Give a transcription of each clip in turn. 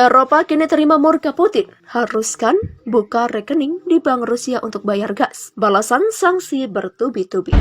Eropa kini terima murka Putin, haruskan buka rekening di bank Rusia untuk bayar gas. Balasan sanksi bertubi-tubi.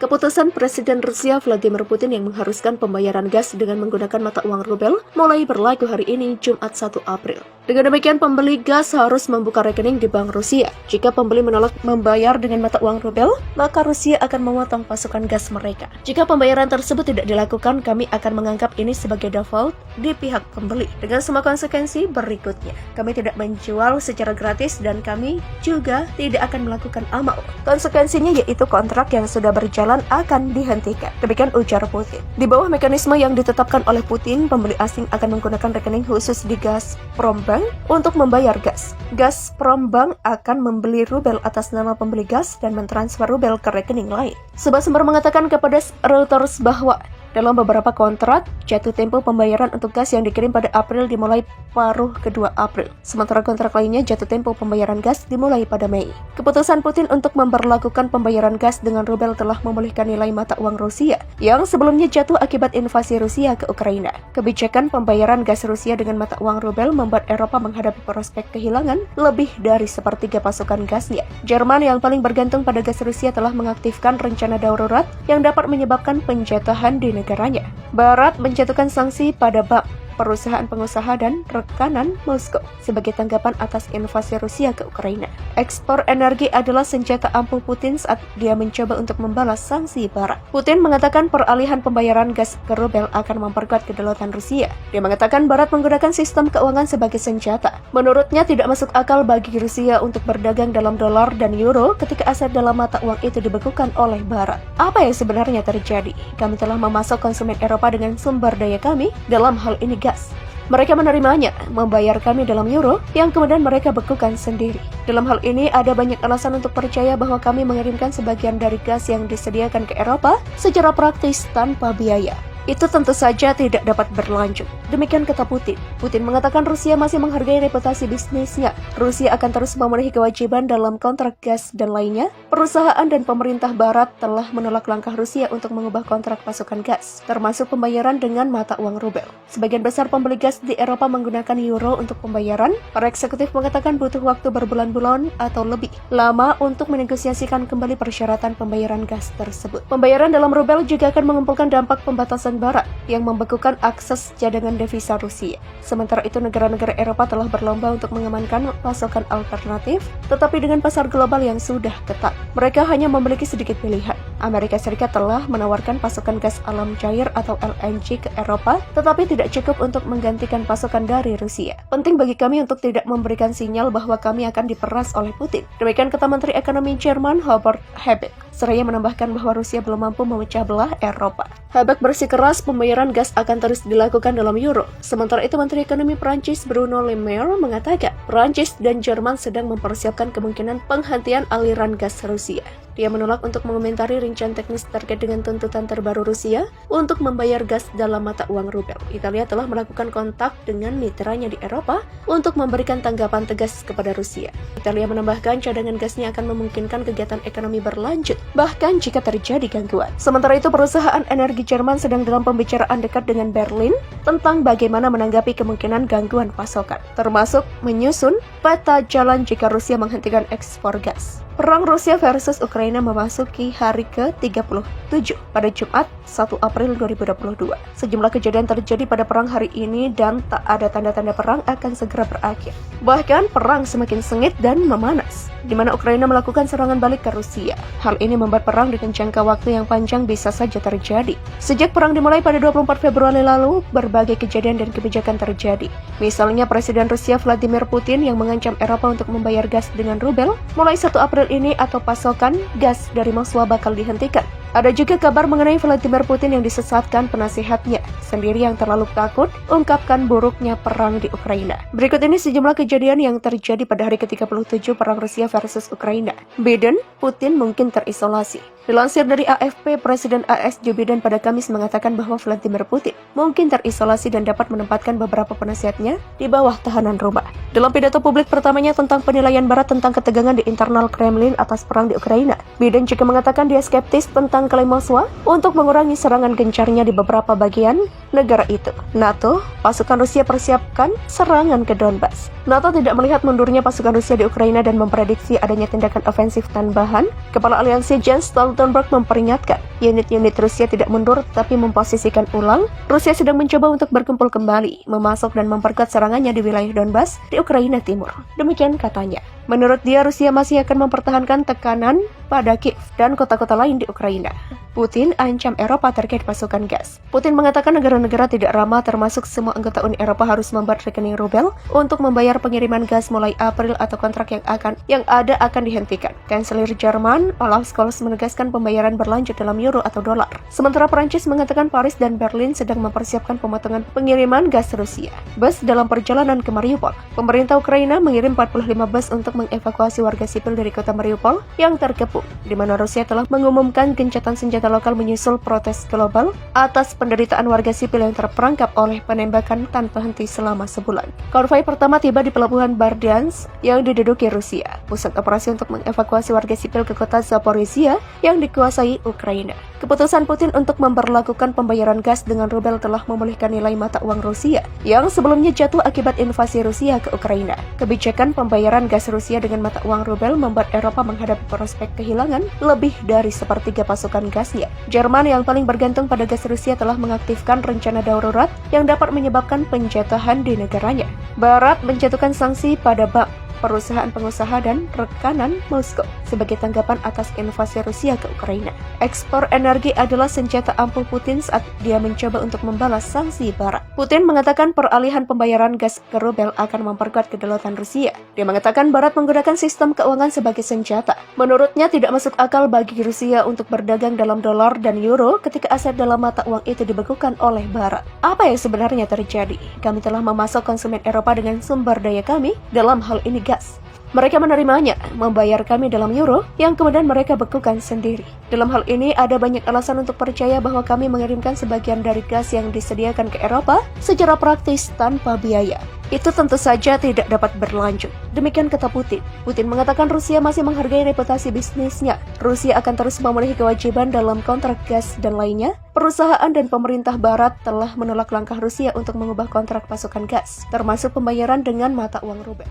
Keputusan Presiden Rusia Vladimir Putin yang mengharuskan pembayaran gas dengan menggunakan mata uang rubel mulai berlaku hari ini, Jumat 1 April. Dengan demikian, pembeli gas harus membuka rekening di bank Rusia. Jika pembeli menolak membayar dengan mata uang rubel, maka Rusia akan memotong pasokan gas mereka. Jika pembayaran tersebut tidak dilakukan, kami akan menganggap ini sebagai default di pihak pembeli dengan semua konsekuensi berikutnya. Kami tidak menjual secara gratis dan kami juga tidak akan melakukan amal. Konsekuensinya yaitu kontrak yang sudah berjalan akan dihentikan. Demikian ujar Putin. Di bawah mekanisme yang ditetapkan oleh Putin, pembeli asing akan menggunakan rekening khusus di Gazprombank untuk membayar gas. Gazprombank akan membeli rubel atas nama pembeli gas dan mentransfer rubel ke rekening lain. Sebuah sumber mengatakan kepada Reuters bahwa dalam beberapa kontrak, jatuh tempo pembayaran untuk gas yang dikirim pada April dimulai paruh kedua April. Sementara kontrak lainnya jatuh tempo pembayaran gas dimulai pada Mei. Keputusan Putin untuk memberlakukan pembayaran gas dengan rubel telah memulihkan nilai mata uang Rusia yang sebelumnya jatuh akibat invasi Rusia ke Ukraina. Kebijakan pembayaran gas Rusia dengan mata uang rubel membuat Eropa menghadapi prospek kehilangan lebih dari sepertiga pasokan gasnya. Jerman yang paling bergantung pada gas Rusia telah mengaktifkan rencana darurat yang dapat menyebabkan penjatahan di negaranya. Barat menjatuhkan sanksi pada bank, perusahaan pengusaha dan rekanan Moskow sebagai tanggapan atas invasi Rusia ke Ukraina. Ekspor energi adalah senjata ampuh Putin saat dia mencoba untuk membalas sanksi Barat. Putin mengatakan peralihan pembayaran gas ke rubel akan memperkuat kedaulatan Rusia. Dia mengatakan Barat menggunakan sistem keuangan sebagai senjata. Menurutnya tidak masuk akal bagi Rusia untuk berdagang dalam dolar dan euro ketika aset dalam mata uang itu dibekukan oleh Barat. Apa yang sebenarnya terjadi? Kami telah memasok konsumen Eropa dengan sumber daya kami, dalam hal ini gas. Mereka menerimanya, membayar kami dalam euro, yang kemudian mereka bekukan sendiri. Dalam hal ini, ada banyak alasan untuk percaya bahwa kami mengirimkan sebagian dari gas yang disediakan ke Eropa secara praktis tanpa biaya. Itu tentu saja tidak dapat berlanjut. Demikian kata Putin. Putin mengatakan Rusia masih menghargai reputasi bisnisnya. Rusia akan terus memenuhi kewajiban dalam kontrak gas dan lainnya. Perusahaan dan pemerintah Barat telah menolak langkah Rusia untuk mengubah kontrak pasokan gas, termasuk pembayaran dengan mata uang rubel. Sebagian besar pembeli gas di Eropa menggunakan euro untuk pembayaran. Para eksekutif mengatakan butuh waktu berbulan-bulan atau lebih lama untuk menegosiasikan kembali persyaratan pembayaran gas tersebut. Pembayaran dalam rubel juga akan mengumpulkan dampak pembatasan Barat yang membekukan akses cadangan devisa Rusia. Sementara itu, negara-negara Eropa telah berlomba untuk mengamankan pasokan alternatif, tetapi dengan pasar global yang sudah ketat. Mereka hanya memiliki sedikit pilihan. Amerika Serikat telah menawarkan pasokan gas alam cair atau LNG ke Eropa, tetapi tidak cukup untuk menggantikan pasokan dari Rusia. Penting bagi kami untuk tidak memberikan sinyal bahwa kami akan diperas oleh Putin. Demikian kata Menteri Ekonomi Jerman Robert Habeck. Seraya menambahkan bahwa Rusia belum mampu memecah belah Eropa. Habeck bersikeras pembayaran gas akan terus dilakukan dalam euro. Sementara itu, Menteri Ekonomi Prancis Bruno Le Maire mengatakan Prancis dan Jerman sedang mempersiapkan kemungkinan penghentian aliran gas Rusia. Dia menolak untuk mengomentari rincian teknis terkait dengan tuntutan terbaru Rusia untuk membayar gas dalam mata uang rubel. Italia telah melakukan kontak dengan mitranya di Eropa untuk memberikan tanggapan tegas kepada Rusia. Italia menambahkan cadangan gasnya akan memungkinkan kegiatan ekonomi berlanjut, bahkan jika terjadi gangguan. Sementara itu, perusahaan energi Jerman sedang dalam pembicaraan dekat dengan Berlin tentang bagaimana menanggapi kemungkinan gangguan pasokan, termasuk menyusun peta jalan jika Rusia menghentikan ekspor gas. Perang Rusia versus Ukraina memasuki hari ke-37 pada Jumat 1 April 2022. Sejumlah kejadian terjadi pada perang hari ini dan tak ada tanda-tanda perang akan segera berakhir. Bahkan perang semakin sengit dan memanas, di mana Ukraina melakukan serangan balik ke Rusia. Hal ini membuat perang dengan jangka waktu yang panjang bisa saja terjadi. Sejak perang dimulai pada 24 Februari lalu, berbagai kejadian dan kebijakan terjadi. Misalnya Presiden Rusia Vladimir Putin yang mengancam Eropa untuk membayar gas dengan rubel mulai 1 April ini atau pasokan gas dari Moskwa bakal dihentikan. Ada juga kabar mengenai Vladimir Putin yang disesatkan penasihatnya sendiri yang terlalu takut ungkapkan buruknya perang di Ukraina. Berikut ini sejumlah kejadian yang terjadi pada hari ke-37 perang Rusia versus Ukraina. Biden, Putin mungkin terisolasi. Dilansir dari AFP, Presiden AS Joe Biden pada Kamis mengatakan bahwa Vladimir Putin mungkin terisolasi dan dapat menempatkan beberapa penasihatnya di bawah tahanan rumah. Dalam pidato publik pertamanya tentang penilaian Barat tentang ketegangan di internal Kremlin atas perang di Ukraina, Biden juga mengatakan dia skeptis tentang klaim Moskwa untuk mengurangi serangan gencarnya di beberapa bagian negara itu. NATO, pasukan Rusia persiapkan serangan ke Donbas. NATO tidak melihat mundurnya pasukan Rusia di Ukraina dan memprediksi adanya tindakan ofensif tambahan. Kepala Aliansi Jens Stoltenberg memperingatkan, unit-unit Rusia tidak mundur tetapi memposisikan ulang. Rusia sedang mencoba untuk berkumpul kembali, memasok dan memperkuat serangannya di wilayah Donbas di Ukraina Timur. Demikian katanya. Menurut dia, Rusia masih akan mempertahankan tekanan pada Kiev dan kota-kota lain di Ukraina. Putin ancam Eropa terkait pasokan gas. Putin mengatakan negara-negara tidak ramah termasuk semua anggota Uni Eropa harus membuat rekening rubel untuk membayar pengiriman gas mulai April atau kontrak yang ada akan dihentikan. Kanselir Jerman Olaf Scholz menegaskan pembayaran berlanjut dalam euro atau dolar. Sementara Prancis mengatakan Paris dan Berlin sedang mempersiapkan pemotongan pengiriman gas Rusia. Bus dalam perjalanan ke Mariupol. Pemerintah Ukraina mengirim 45 bus untuk mengevakuasi warga sipil dari kota Mariupol yang terkepung, di mana Rusia telah mengumumkan gencatan senjata lokal menyusul protes global atas penderitaan warga sipil yang terperangkap oleh penembakan tanpa henti selama sebulan. Konvoi pertama tiba di pelabuhan Berdyansk yang diduduki Rusia, pusat operasi untuk mengevakuasi warga sipil ke kota Zaporizhia yang dikuasai Ukraina. Keputusan Putin untuk memberlakukan pembayaran gas dengan rubel telah memulihkan nilai mata uang Rusia yang sebelumnya jatuh akibat invasi Rusia ke Ukraina. Kebijakan pembayaran gas Rusia dengan mata uang rubel membuat Eropa menghadapi prospek kehilangan lebih dari sepertiga pasokan gasnya. Jerman yang paling bergantung pada gas Rusia telah mengaktifkan rencana darurat yang dapat menyebabkan penjatuhan di negaranya. Barat menjatuhkan sanksi pada bank, perusahaan pengusaha dan rekanan Moskow sebagai tanggapan atas invasi Rusia ke Ukraina. Ekspor energi adalah senjata ampuh Putin saat dia mencoba untuk membalas sanksi Barat. Putin mengatakan peralihan pembayaran gas ke rubel akan memperkuat kedaulatan Rusia. Dia mengatakan Barat menggunakan sistem keuangan sebagai senjata. Menurutnya tidak masuk akal bagi Rusia untuk berdagang dalam dolar dan euro ketika aset dalam mata uang itu dibekukan oleh Barat. Apa yang sebenarnya terjadi? Kami telah memasok konsumen Eropa dengan sumber daya kami, dalam hal ini gas. Mereka menerimanya, membayar kami dalam euro, yang kemudian mereka bekukan sendiri. Dalam hal ini, ada banyak alasan untuk percaya bahwa kami mengirimkan sebagian dari gas yang disediakan ke Eropa secara praktis tanpa biaya. Itu tentu saja tidak dapat berlanjut. Demikian kata Putin. Putin mengatakan Rusia masih menghargai reputasi bisnisnya. Rusia akan terus memenuhi kewajiban dalam kontrak gas dan lainnya. Perusahaan dan pemerintah Barat telah menolak langkah Rusia untuk mengubah kontrak pasokan gas, termasuk pembayaran dengan mata uang rubel.